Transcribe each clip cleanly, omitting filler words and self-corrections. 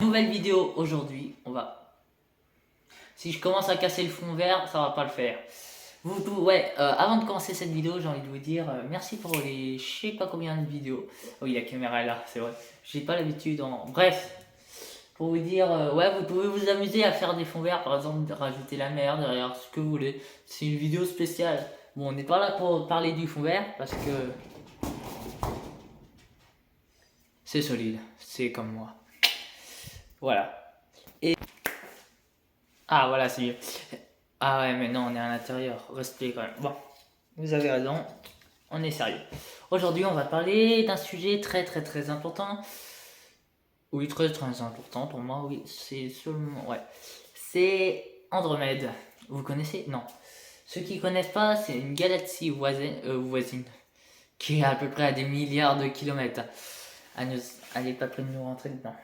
nouvelle vidéo aujourd'hui. Si je commence à casser le fond vert, ça va pas le faire. Avant de commencer cette vidéo, j'ai envie de vous dire merci pour les je sais pas combien de vidéos. Oui, la caméra est là, c'est vrai. J'ai pas l'habitude Bref, pour vous dire, vous pouvez vous amuser à faire des fonds verts, par exemple, rajouter la mer derrière, ce que vous voulez. C'est une vidéo spéciale. Bon, on n'est pas là pour parler du fond vert parce que c'est solide, c'est comme moi. Voilà. Ah voilà, c'est mieux. Ah ouais, mais non, on est à l'intérieur. Respect quand même. Bon, vous avez raison. On est sérieux. Aujourd'hui, on va parler d'un sujet très très très important. Oui, très très important pour moi. Oui, c'est seulement... Ouais. C'est Andromède. Vous connaissez? Non. Ceux qui connaissent pas, c'est une galaxie voisine. Qui est à peu près à des milliards de kilomètres. Elle n'est pas près de nous rentrer dedans.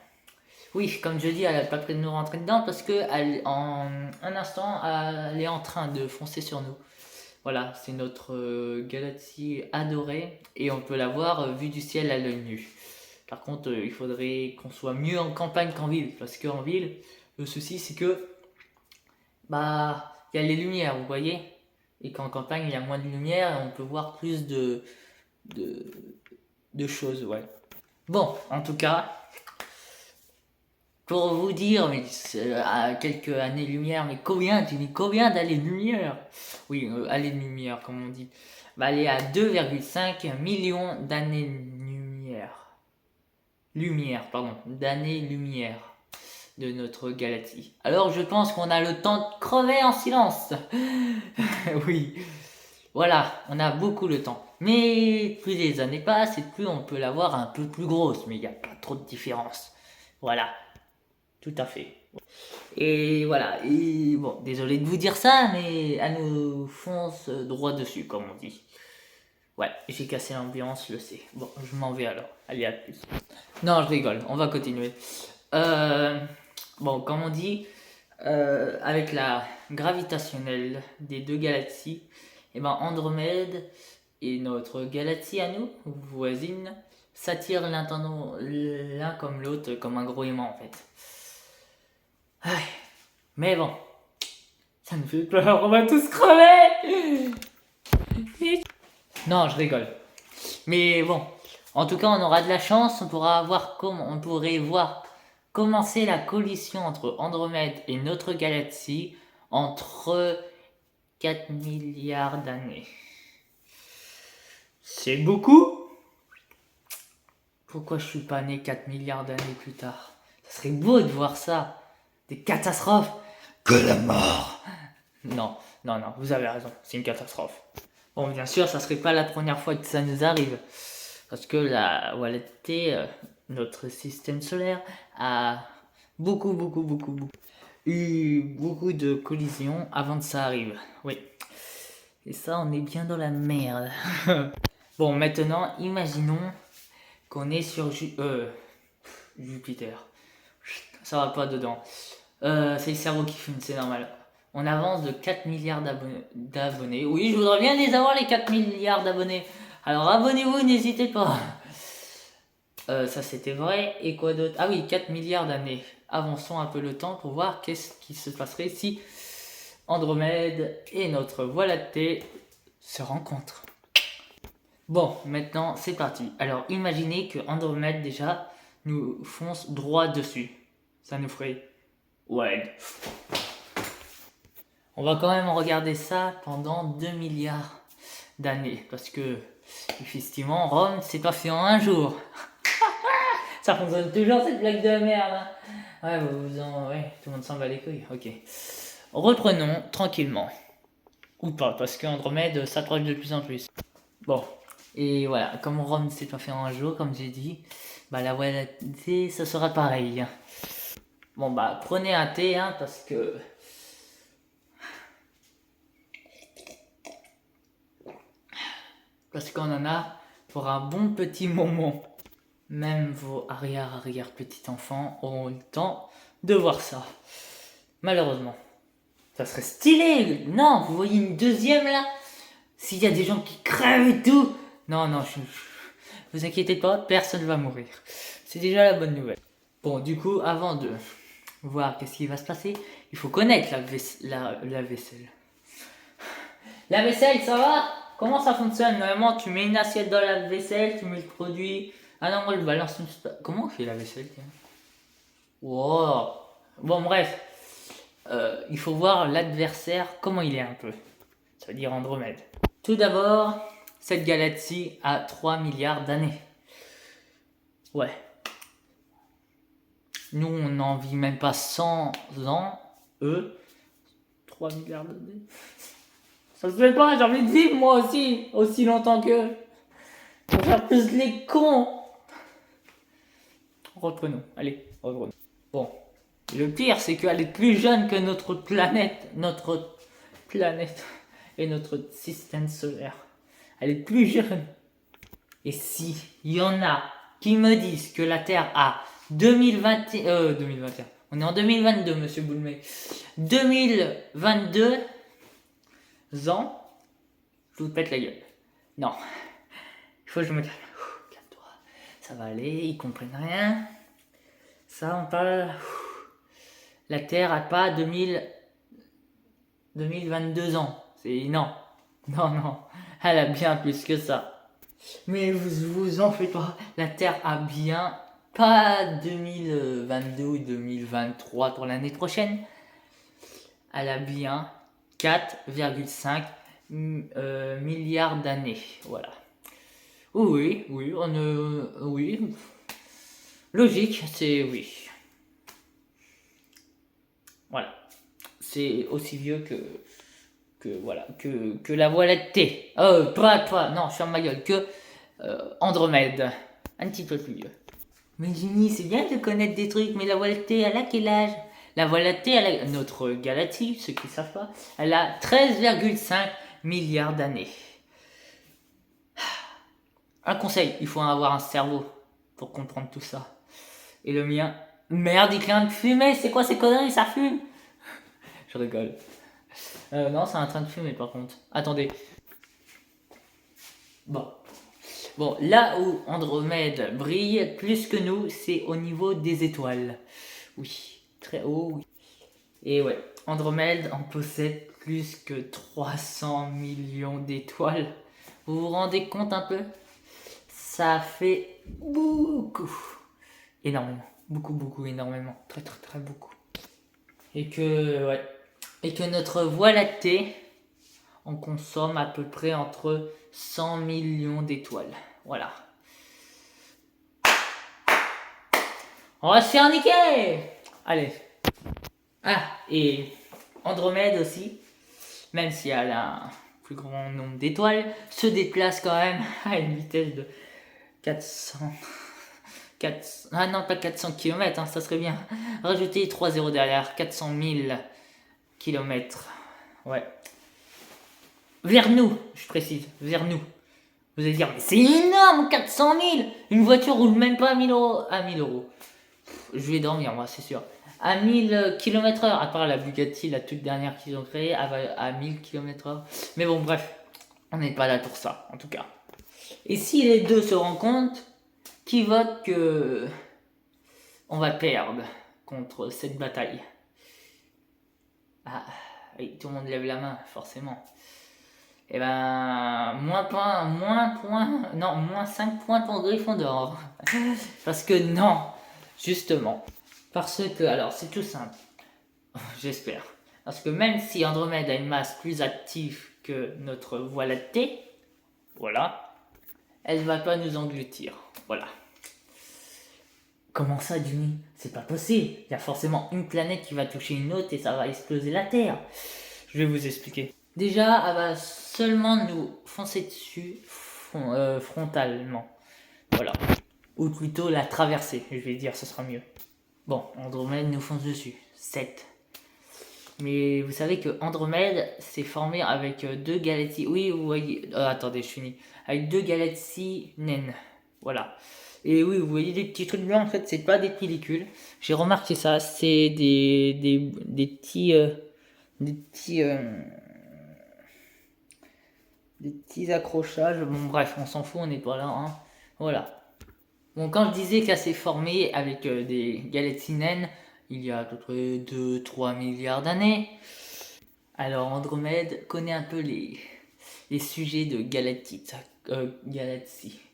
Oui, comme je dis, elle n'est pas près de nous rentrer dedans parce que en un instant, elle est en train de foncer sur nous. Voilà, c'est notre galaxie adorée et on peut la voir vue du ciel à l'œil nu. Par contre, il faudrait qu'on soit mieux en campagne qu'en ville parce qu'en ville, le souci c'est que il y a les lumières, vous voyez, et qu'en campagne il y a moins de lumière et on peut voir plus de choses, ouais. Bon, en tout cas. Pour vous dire, mais à quelques années-lumière, mais combien, tu dis combien d'années-lumière? Oui, années-lumière, comme on dit. Elle est à 2,5 millions d'années-lumière. D'années-lumière de notre galaxie. Alors je pense qu'on a le temps de crever en silence. Oui, voilà, on a beaucoup le temps. Mais plus les années passent et plus on peut la voir un peu plus grosse, mais il n'y a pas trop de différence. Voilà. Tout à fait. Et voilà, et bon, désolé de vous dire ça, mais elle nous fonce droit dessus, comme on dit. Ouais, j'ai cassé l'ambiance, je le sais. Bon, je m'en vais alors. Allez, à plus. Non, je rigole, on va continuer. Bon, comme on dit, avec la gravitationnelle des deux galaxies, Andromède et notre galaxie à nous, voisine, s'attirent l'un comme l'autre, comme un gros aimant en fait. Mais bon, ça nous fait peur, on va tous crever. Non, je rigole. Mais bon, en tout cas, on aura de la chance, on pourrait voir commencer la collision entre Andromède et notre galaxie entre 4 milliards d'années. C'est beaucoup? Pourquoi je suis pas né 4 milliards d'années plus tard? Ça serait beau de voir ça. Des catastrophes que la mort. Non, vous avez raison, c'est une catastrophe. Bon, bien sûr, ça serait pas la première fois que ça nous arrive. Parce que notre système solaire a eu beaucoup de collisions avant que ça arrive. Oui. Et ça, on est bien dans la merde. Bon, maintenant, imaginons qu'on est sur Jupiter. Ça va pas dedans. C'est le cerveau qui fume, c'est normal. On avance de 4 milliards d'abonnés. Oui, je voudrais bien les avoir, les 4 milliards d'abonnés. Alors abonnez-vous, n'hésitez pas. Ça c'était vrai. Et quoi d'autre? Ah oui, 4 milliards d'années. Avançons un peu le temps pour voir qu'est-ce qui se passerait si Andromède et notre Voie lactée se rencontrent. Bon, maintenant c'est parti. Alors imaginez que Andromède déjà nous fonce droit dessus. Ça nous ferait... Ouais. On va quand même regarder ça pendant 2 milliards d'années. Parce que, effectivement, Rome, c'est pas fait en un jour. Ça fonctionne toujours cette blague de merde. Hein. Ouais, tout le monde s'en bat les couilles. Ok. Reprenons tranquillement. Ou pas, parce qu'Andromède s'approche de plus en plus. Bon. Et voilà, comme Rome, c'est pas fait en un jour, comme j'ai dit, la Voie lactée, ça sera pareil. Bon, prenez un thé, hein, parce que... Parce qu'on en a pour un bon petit moment. Même vos arrière petits-enfants auront eu le temps de voir ça. Malheureusement. Ça serait stylé. Non, vous voyez une deuxième là? S'il y a des gens qui crèvent et tout. Non, vous inquiétez pas, personne va mourir. C'est déjà la bonne nouvelle. Bon, du coup, avant de voir qu'est-ce qui va se passer, il faut connaître la vaisselle. La vaisselle, ça va? Comment ça fonctionne? Normalement, tu mets une assiette dans la vaisselle, tu mets le produit. Ah non, moi je balance une. Comment on fait la vaisselle, tiens? Wow. Bon, bref. Il faut voir l'adversaire, comment il est un peu. Ça veut dire Andromède. Tout d'abord, cette galaxie a 3 milliards d'années. Ouais. Nous, on n'en vit même pas 100 ans. Eux, 3 milliards d'années. Ça se fait pas, j'ai envie de vivre moi aussi longtemps qu'eux. Pour faire plus les cons. Reprenons, allez, reprenons. Bon, le pire, c'est qu'elle est plus jeune que notre planète et notre système solaire. Elle est plus jeune. Et si il y en a qui me disent que la Terre a 2021, on est en 2022, monsieur Boulmé. 2022 ans, je vous pète la gueule. Non, il faut que je me calme. Calme-toi, ça va aller, ils comprennent rien. Ça, on parle. La Terre a pas 2022 ans. C'est non, non, elle a bien plus que ça. Mais vous en faites pas. La Terre a bien pas 2022 ou 2023 pour l'année prochaine. Elle a bien 4,5 milliards d'années. Voilà. Oui, oui. Logique, c'est oui. Voilà. C'est aussi vieux que la Voie lactée. Oh, pas, non, je ferme ma gueule. Que Andromède. Un petit peu plus vieux. Mais Jimmy, c'est bien de connaître des trucs, mais la Voie lactée, elle a quel âge? La Voie lactée, notre galaxie, ceux qui ne savent pas, elle a 13,5 milliards d'années. Un conseil, il faut avoir un cerveau pour comprendre tout ça. Et le mien, merde, il vient de fumer, c'est quoi ces conneries, ça fume? Je rigole. Non, c'est en train de fumer par contre. Attendez. Bon, là où Andromède brille plus que nous, c'est au niveau des étoiles. Oui, très haut, oui. Et ouais, Andromède en possède plus que 300 millions d'étoiles. Vous vous rendez compte un peu? Ça fait beaucoup. Énormément. Beaucoup, énormément. Très beaucoup. Et que notre Voie lactée, on consomme à peu près entre 100 millions d'étoiles. Voilà. On va se faire niquer! Allez. Ah, et Andromède aussi, même si elle a un plus grand nombre d'étoiles, se déplace quand même à une vitesse de 400... ah non, pas 400 km, hein, ça serait bien. Rajouter 3 zéros derrière, 400 000 km. Ouais. Vers nous, je précise, vers nous. Vous allez dire, mais c'est énorme, 400 000! Une voiture roule même pas à 1000 euros. À 1000 euros. Je vais dormir, moi, c'est sûr. À 1000 km/h, à part la Bugatti, la toute dernière qu'ils ont créée, à 1000 km/h. Mais bon, bref, on n'est pas là pour ça, en tout cas. Et si les deux se rencontrent, qui vote que on va perdre contre cette bataille? Ah, oui, tout le monde lève la main, forcément. Et ben, moins 5 points pour Gryffondor. Parce que non, justement. Parce que, alors, c'est tout simple. J'espère. Parce que même si Andromède a une masse plus active que notre Voie lactée, voilà, elle va pas nous engloutir. Voilà. Comment ça, Jimmy? C'est pas possible. Il y a forcément une planète qui va toucher une autre et ça va exploser la Terre. Je vais vous expliquer. Déjà, elle va seulement nous foncer dessus frontalement. Voilà. Ou plutôt la traverser, je vais dire, ce sera mieux. Bon, Andromède nous fonce dessus. 7. Mais vous savez que Andromède s'est formé avec deux galaxies. Oui, vous voyez. Attendez, je finis. Avec deux galaxies naines. Voilà. Et oui, vous voyez des petits trucs blancs, en fait, c'est pas des pellicules. J'ai remarqué ça. C'est des petits. Des petits accrochages. Bon, bref, on s'en fout, on n'est pas là. Hein. Voilà. Bon, quand je disais qu'elle s'est formée avec des galaxies naines, il y a à peu près 2-3 milliards d'années, alors Andromède connaît un peu les sujets de galaxies,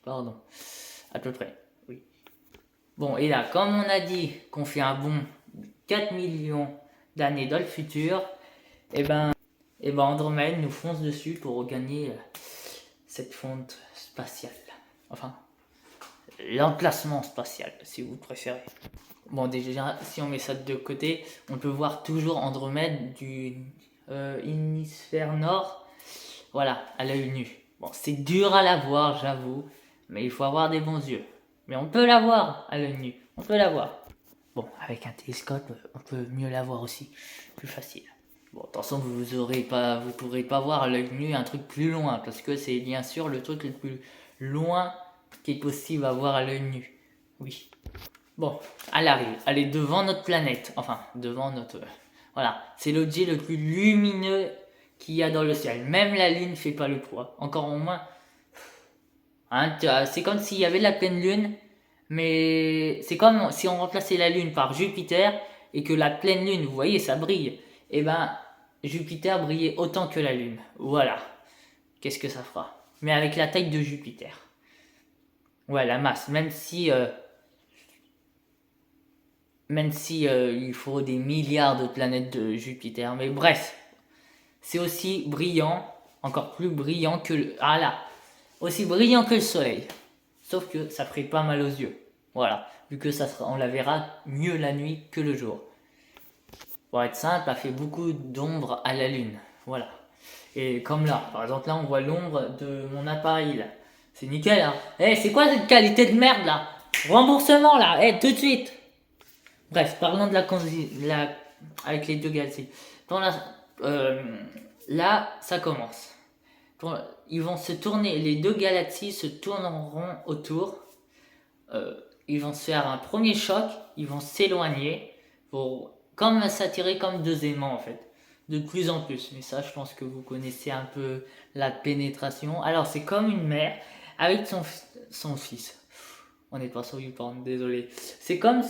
pardon, à peu près, oui. Bon, et là, comme on a dit qu'on fait un bond de 4 millions d'années dans le futur, et ben, Andromède nous fonce dessus pour regagner cette fonte spatiale. Enfin, l'emplacement spatial, si vous préférez. Bon, déjà, si on met ça de côté, on peut voir toujours Andromède du hémisphère nord, voilà, à l'œil nu. Bon, c'est dur à la voir, j'avoue, mais il faut avoir des bons yeux. Mais on peut la voir à l'œil nu, on peut la voir. Bon, avec un télescope, on peut mieux la voir aussi, plus facile. Bon, attention, vous pourrez pas voir à l'œil nu un truc plus loin, parce que c'est bien sûr le truc le plus loin qui est possible à voir à l'œil nu. Oui. Bon, elle arrive, elle est devant notre planète, enfin, devant notre... Voilà, c'est l'objet le plus lumineux qu'il y a dans le ciel. Même la Lune fait pas le poids, encore au moins. Hein, c'est comme s'il y avait la pleine Lune, mais c'est comme si on remplaçait la Lune par Jupiter et que la pleine Lune, vous voyez, ça brille. Et ben, Jupiter brillait autant que la Lune. Voilà. Qu'est-ce que ça fera? Mais avec la taille de Jupiter. Ouais, la masse. Même si il faut des milliards de planètes de Jupiter. Mais bref, c'est aussi brillant, encore plus brillant que le... Ah là, aussi brillant que le soleil. Sauf que ça ferait pas mal aux yeux. Voilà, vu que on la verra mieux la nuit que le jour. Pour être simple, elle fait beaucoup d'ombre à la lune. Voilà. Et comme là, par exemple là on voit l'ombre de mon appareil là. C'est nickel hein. Eh, c'est quoi cette qualité de merde là? Remboursement là, eh, tout de suite. Bref, parlons de avec les deux galaxies. Dans là, ça commence. Ils vont se tourner, les deux galaxies se tourneront autour. Ils vont se faire un premier choc, ils vont s'éloigner pour comme s'attirer comme deux aimants en fait. De plus en plus. Mais ça, je pense que vous connaissez un peu la pénétration. Alors, c'est comme une mère avec son fils. On n'est pas sur YouPorn, désolé. C'est comme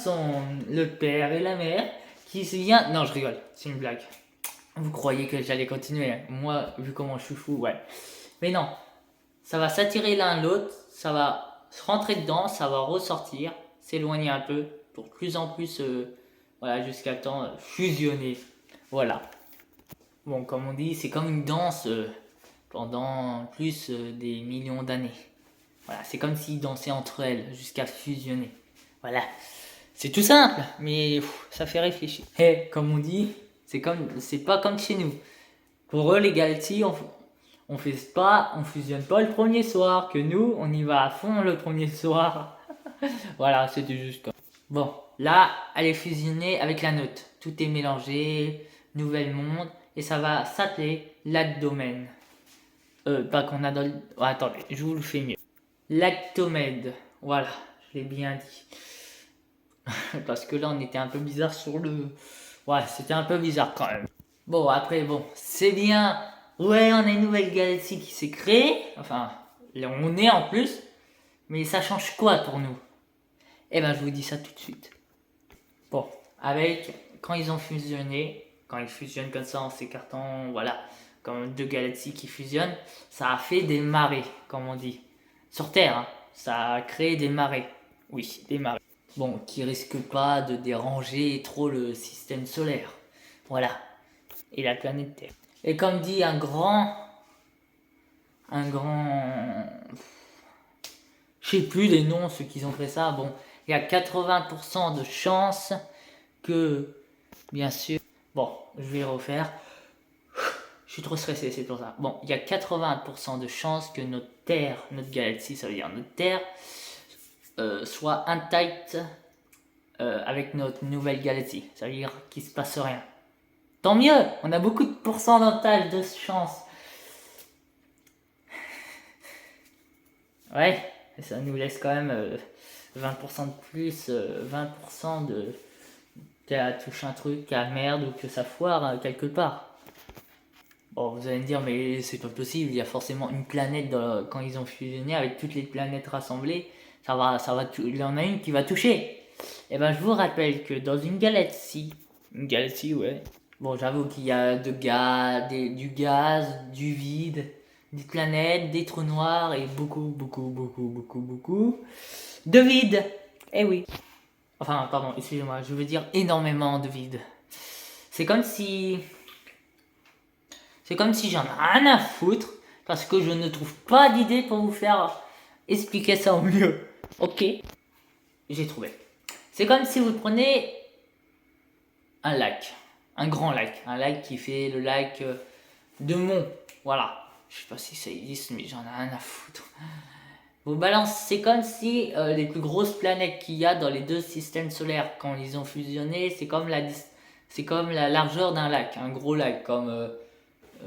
le père et la mère qui se vient. Non, je rigole, c'est une blague. Vous croyez que j'allais continuer? Moi, vu comment je suis fou, ouais. Mais non, ça va s'attirer l'un l'autre, ça va se rentrer dedans, ça va ressortir, s'éloigner un peu, pour plus en plus, voilà, jusqu'à temps fusionner. Voilà. Bon, comme on dit, c'est comme une danse pendant plus des millions d'années. Voilà, c'est comme s'ils dansaient entre elles jusqu'à fusionner. Voilà. C'est tout simple, mais ça fait réfléchir. Et comme on dit, c'est pas comme chez nous. Pour eux, les galaxies, on fusionne pas le premier soir. Que nous, on y va à fond le premier soir. Voilà, c'était juste comme. Bon, là, elle est fusionnée avec la nôtre. Tout est mélangé, nouvel monde, et ça va s'appeler l'abdomen. Pas qu'on a dans le... Oh, attendez, je vous le fais mieux. Lactomède, voilà, je l'ai bien dit. Parce que là, on était un peu bizarre sur le... Ouais, c'était un peu bizarre quand même. Bon, après, bon, c'est bien. Ouais, on a une nouvelle galaxie qui s'est créée. Enfin, là, on est en plus. Mais ça change quoi pour nous? Eh ben, je vous dis ça tout de suite. Bon, quand ils ont fusionné, quand ils fusionnent comme ça en s'écartant, voilà, comme deux galaxies qui fusionnent, ça a fait des marées, comme on dit. Sur Terre, hein, ça a créé des marées. Oui, des marées. Bon, qui risquent pas de déranger trop le système solaire. Voilà. Et la planète Terre. Et comme dit je sais plus les noms, ceux qui ont fait ça, bon, il y a 80% de chances que, bien sûr, bon, je vais refaire. Je suis trop stressé, c'est pour ça. Bon, il y a 80% de chances que notre Terre, notre galaxie, ça veut dire notre Terre, soit intacte avec notre nouvelle galaxie. Ça veut dire qu'il se passe rien. Tant mieux, on a beaucoup de pourcentage de chance. Ouais, ça nous laisse quand même 20% de plus, 20% de qu'elle touche un truc, qu'elle merde ou que ça foire quelque part. Bon, vous allez me dire, mais c'est pas possible, il y a forcément une planète quand ils ont fusionné avec toutes les planètes rassemblées. il y en a une qui va toucher. Et ben, je vous rappelle que dans une galaxie, ouais. Bon, j'avoue qu'il y a du gaz, du vide, des planètes, des trous noirs et beaucoup de vide. Eh oui. Enfin, pardon, excusez-moi, je veux dire énormément de vide. C'est comme si j'en ai rien à foutre parce que je ne trouve pas d'idée pour vous faire expliquer ça au mieux. Ok, j'ai trouvé. C'est comme si vous prenez un lac, un grand lac, un lac qui fait le lac de Mont. Voilà, je sais pas si ça existe, mais j'en ai rien à foutre. Vous balancez, c'est comme si les plus grosses planètes qu'il y a dans les deux systèmes solaires, quand ils ont fusionné, c'est comme la largeur d'un lac, un gros lac, comme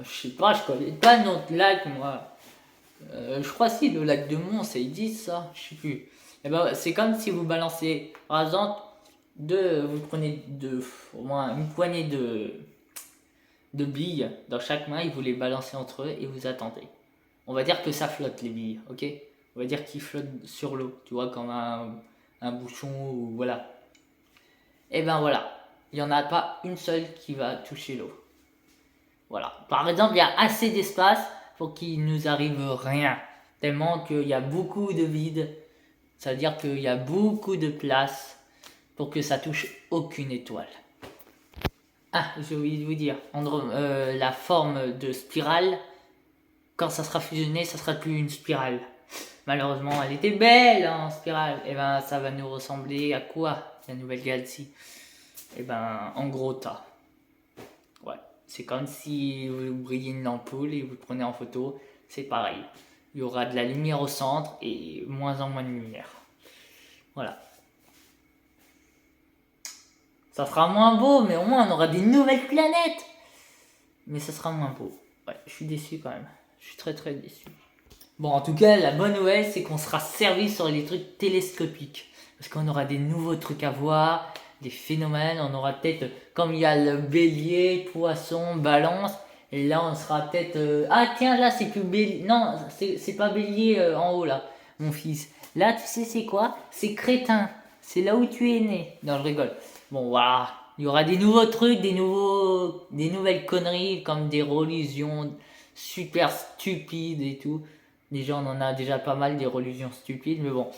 je sais pas, je connais pas notre lac moi. Je crois si le lac de Mont, ça existe ça, je sais plus. Et ben, c'est comme si vous balancez, par exemple, vous prenez au moins une poignée de billes dans chaque main et vous les balancez entre eux et vous attendez. On va dire que ça flotte les billes, ok? On va dire qu'ils flottent sur l'eau, tu vois, comme un bouchon ou voilà. Et ben voilà, il n'y en a pas une seule qui va toucher l'eau. Voilà. Par exemple, il y a assez d'espace pour qu'il nous arrive rien. Tellement qu'il y a beaucoup de vide. Ça veut dire qu'il y a beaucoup de place pour que ça touche aucune étoile. Ah, j'ai oublié de vous dire, la forme de spirale, quand ça sera fusionné, ça sera plus une spirale. Malheureusement, elle était belle en spirale. Et ben, ça va nous ressembler à quoi, la nouvelle galaxie? Et ben, en gros tas. Ouais, c'est comme si vous brillez une ampoule et vous le prenez en photo, c'est pareil. Il y aura de la lumière au centre et moins en moins de lumière. Voilà. Ça sera moins beau, mais au moins on aura des nouvelles planètes. Mais ça sera moins beau. Ouais, je suis déçu quand même. Je suis très très déçu. Bon, en tout cas, la bonne nouvelle, c'est qu'on sera servi sur les trucs télescopiques. Parce qu'on aura des nouveaux trucs à voir, des phénomènes. On aura peut-être, comme il y a le bélier, poisson, balance. Et là, on sera peut-être. Ah, tiens, là, c'est plus bélier. Non, c'est pas bélier en haut, là, mon fils. Là, tu sais, c'est quoi? C'est crétin. C'est là où tu es né. Non, je rigole. Bon, voilà. Il y aura des nouveaux trucs, des nouvelles conneries, comme des religions super stupides et tout. Déjà, on en a déjà pas mal des religions stupides, mais bon.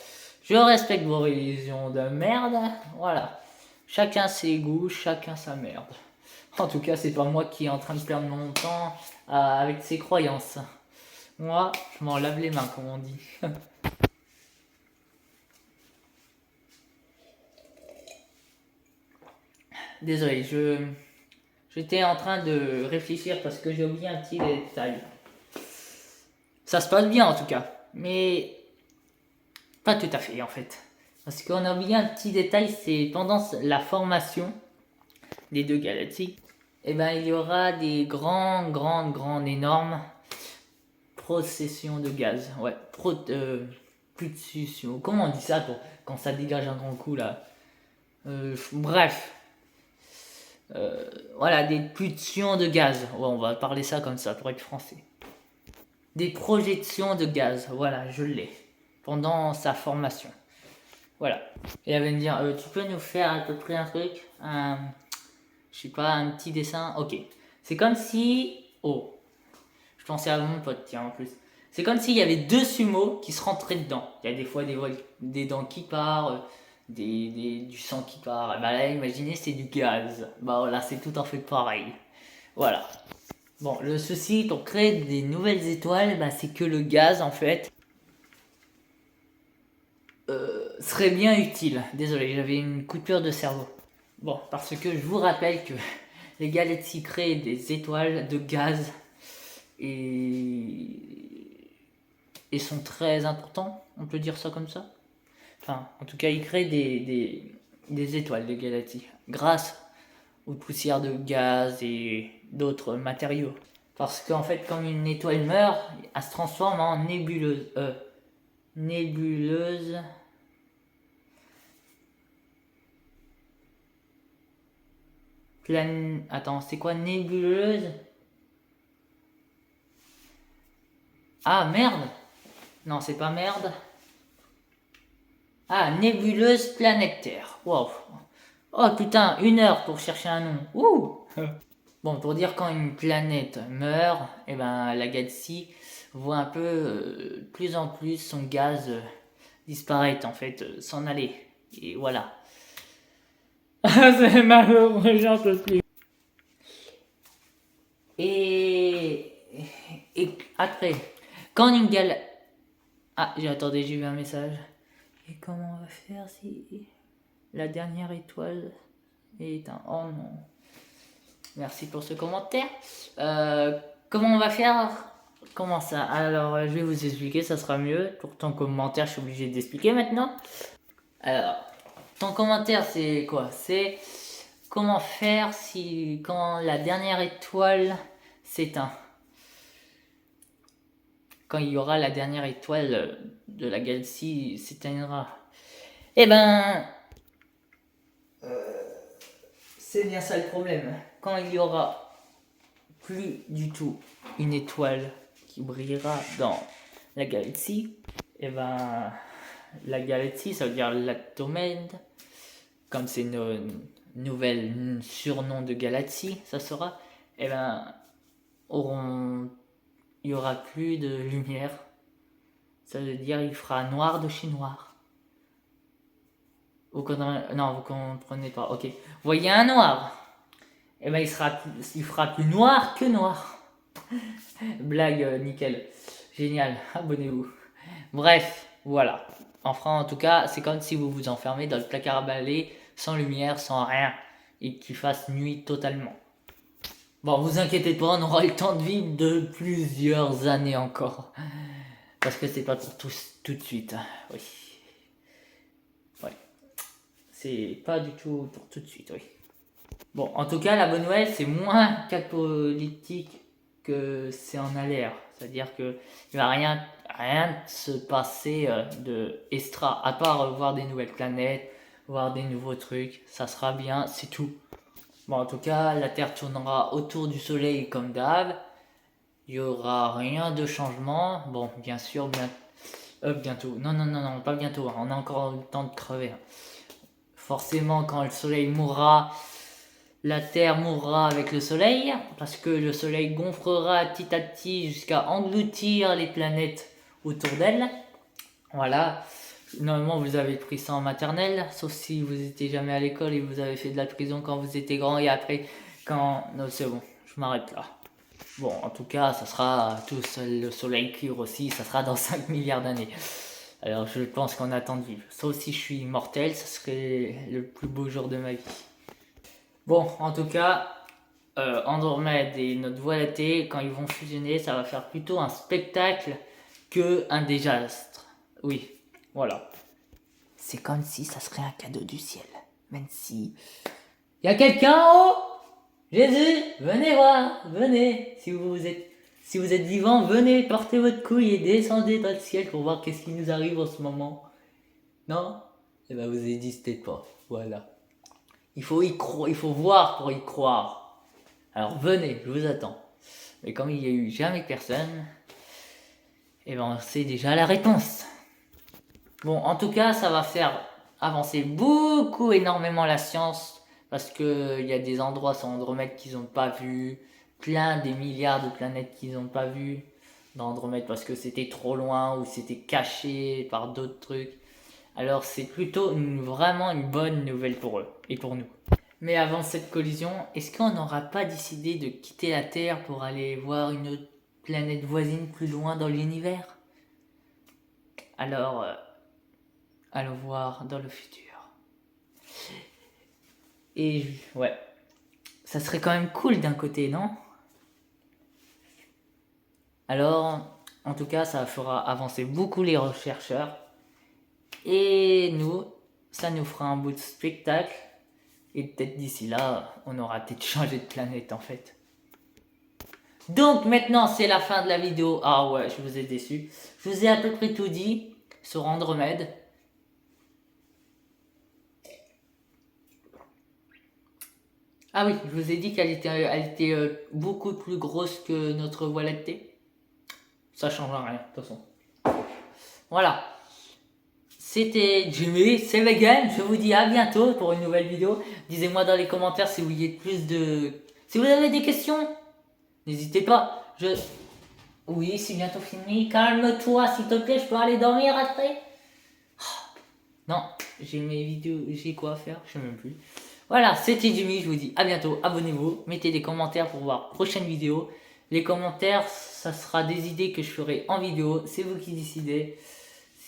Je respecte vos religions de merde. Voilà. Chacun ses goûts, chacun sa merde. En tout cas, c'est pas moi qui est en train de perdre mon temps avec ces croyances. Moi, je m'en lave les mains, comme on dit. Désolé, j'étais en train de réfléchir parce que j'ai oublié un petit détail. Ça se passe bien en tout cas, mais pas tout à fait en fait. Parce qu'on a oublié un petit détail, c'est pendant la formation des deux galaxies, et ben il y aura des grandes, énormes processions de gaz. Ouais, pulsion. Comment on dit ça pour quand ça dégage un grand coup là? Bref. Voilà, des pulsions de gaz. Ouais, on va parler ça comme ça pour être français. Des projections de gaz. Voilà, je l'ai. Pendant sa formation. Voilà. Et elle va me dire, tu peux nous faire à peu près un truc, je sais pas, un petit dessin. Ok. C'est comme si, oh, je pensais à mon pote, tiens en plus. C'est comme s'il y avait deux sumos qui se rentraient dedans. Il y a des fois des dents qui partent, du sang qui part. Et bah là, imaginez, c'est du gaz. Bah voilà, c'est tout en fait pareil. Voilà. Bon, le souci pour créer des nouvelles étoiles, bah, c'est que le gaz, en fait, serait bien utile. Désolé, j'avais une coupure de cerveau. Bon, parce que je vous rappelle que les galaxies créent des étoiles de gaz et, sont très importants, on peut dire ça comme ça. Enfin, en tout cas, ils créent des étoiles, des galaxies, grâce aux poussières de gaz et d'autres matériaux. Parce qu'en fait, comme une étoile meurt, elle se transforme en nébuleuse. Nébuleuse. Attends, c'est quoi nébuleuse? Ah, merde! Non, c'est pas merde. Ah, nébuleuse planétaire. Wow. Oh putain, 1 heure pour chercher un nom. Ouh. Bon, pour dire quand une planète meurt, et ben la galaxie voit un peu plus en plus son gaz disparaître en fait, s'en aller. Et voilà. C'est malheureux, j'en peux plus. Et, et après, quand une galaxie... Ah, attendez, j'ai vu un message. Et comment on va faire si la dernière étoile est un... Oh non. Merci pour ce commentaire. Comment on va faire? Comment ça? Alors, je vais vous expliquer, ça sera mieux. Pour ton commentaire, je suis obligé d'expliquer maintenant. Alors, ton commentaire, c'est quoi? C'est comment faire si quand la dernière étoile s'éteint. Quand il y aura la dernière étoile de la galaxie s'éteindra. Eh ben, c'est bien ça le problème. Quand il y aura plus du tout une étoile qui brillera dans la galaxie, et ben la galaxie, ça veut dire l'Andromède, comme c'est nos nouvelles surnom de galaxie, ça sera, et ben il y aura plus de lumière. Ça veut dire il fera noir de chez noir. Non, vous comprenez pas. Ok, vous voyez un noir, et ben il fera plus noir que noir. Blague nickel. Génial, abonnez-vous. Bref, voilà. Enfin, en tout cas, c'est comme si vous vous enfermez dans le placard à balai, sans lumière, sans rien, et qu'il fasse nuit totalement. Bon, vous inquiétez pas, on aura le temps de vivre de plusieurs années encore. Parce que c'est pas pour tout de suite. Oui. Ouais. C'est pas du tout pour tout de suite, oui. Bon, en tout cas, la bonne nouvelle, c'est moins politique que c'est en l'air. C'est-à-dire que il va rien se passer de extra, à part voir des nouvelles planètes, voir des nouveaux trucs. Ça sera bien, c'est tout. Bon, en tout cas, la Terre tournera autour du Soleil comme d'hab. Il y aura rien de changement. Bon, bien sûr, bientôt. Non, non, non, non, pas bientôt. On a encore le temps de crever. Forcément, quand le Soleil mourra, la Terre mourra avec le Soleil, parce que le Soleil gonflera petit à petit jusqu'à engloutir les planètes autour d'elle. Voilà. Normalement, vous avez pris ça en maternelle, sauf si vous n'étiez jamais à l'école et vous avez fait de la prison quand vous étiez grand et après, quand... Non, c'est bon, je m'arrête là. Bon, en tout cas, ça sera tout seul, le Soleil cuire aussi, ça sera dans 5 milliards d'années. Alors, je pense qu'on attend de vivre. Sauf si je suis immortel, ça serait le plus beau jour de ma vie. Bon, en tout cas, Andromède et notre Voie lactée, quand ils vont fusionner, ça va faire plutôt un spectacle que un désastre. Oui, voilà. C'est comme si ça serait un cadeau du ciel. Même si... Y a quelqu'un en haut? Jésus, venez voir, venez. Si vous êtes vivant, venez, portez votre couille et descendez dans le ciel pour voir qu'est-ce qui nous arrive en ce moment. Non? Eh ben vous n'existez pas. Voilà. Il faut voir pour y croire. Alors venez, je vous attends. Mais comme il n'y a eu jamais personne, et ben c'est déjà la réponse. Bon, en tout cas, ça va faire avancer beaucoup, énormément la science, parce que il y a des endroits sur Andromède qu'ils n'ont pas vu, plein des milliards de planètes qu'ils n'ont pas vu dans Andromède parce que c'était trop loin ou c'était caché par d'autres trucs. Alors c'est plutôt vraiment une bonne nouvelle pour eux et pour nous. Mais avant cette collision, est-ce qu'on n'aura pas décidé de quitter la Terre pour aller voir une autre planète voisine plus loin dans l'univers? Alors, allons voir dans le futur. Et ouais, ça serait quand même cool d'un côté, non? Alors, en tout cas, ça fera avancer beaucoup les chercheurs. Et nous, ça nous fera un bout de spectacle. Et peut-être d'ici là, on aura peut-être changé de planète en fait. Donc maintenant, c'est la fin de la vidéo. Ah ouais, je vous ai déçu. Je vous ai à peu près tout dit sur Andromède. Ah oui, je vous ai dit qu'elle était beaucoup plus grosse que notre Voie lactée. Ça change rien, de toute façon. Voilà. C'était Jimmy, c'est Megan. Je vous dis à bientôt pour une nouvelle vidéo. Dites-moi dans les commentaires si vous voulez plus de... Si vous avez des questions, n'hésitez pas. Oui, c'est bientôt fini. Calme-toi, s'il te plaît, je peux aller dormir après. Non, j'ai mes vidéos, j'ai quoi à faire, je sais même plus. Voilà, c'était Jimmy, je vous dis à bientôt, abonnez-vous, mettez des commentaires pour voir prochaine vidéo. Les commentaires, ça sera des idées que je ferai en vidéo, c'est vous qui décidez.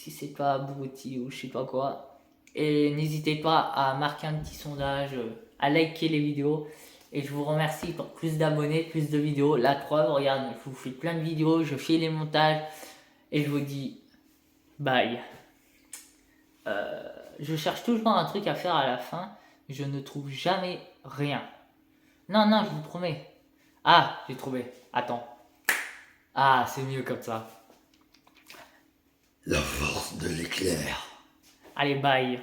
Si c'est pas abruti ou je sais pas quoi. Et n'hésitez pas à marquer un petit sondage, à liker les vidéos. Et je vous remercie pour plus d'abonnés, plus de vidéos. La preuve, regarde, je vous fais plein de vidéos, je fais les montages. Et je vous dis bye. Je cherche toujours un truc à faire à la fin. Je ne trouve jamais rien. Non, non, je vous promets. Ah, j'ai trouvé. Attends. Ah, c'est mieux comme ça. La force de l'éclair. Allez, bye.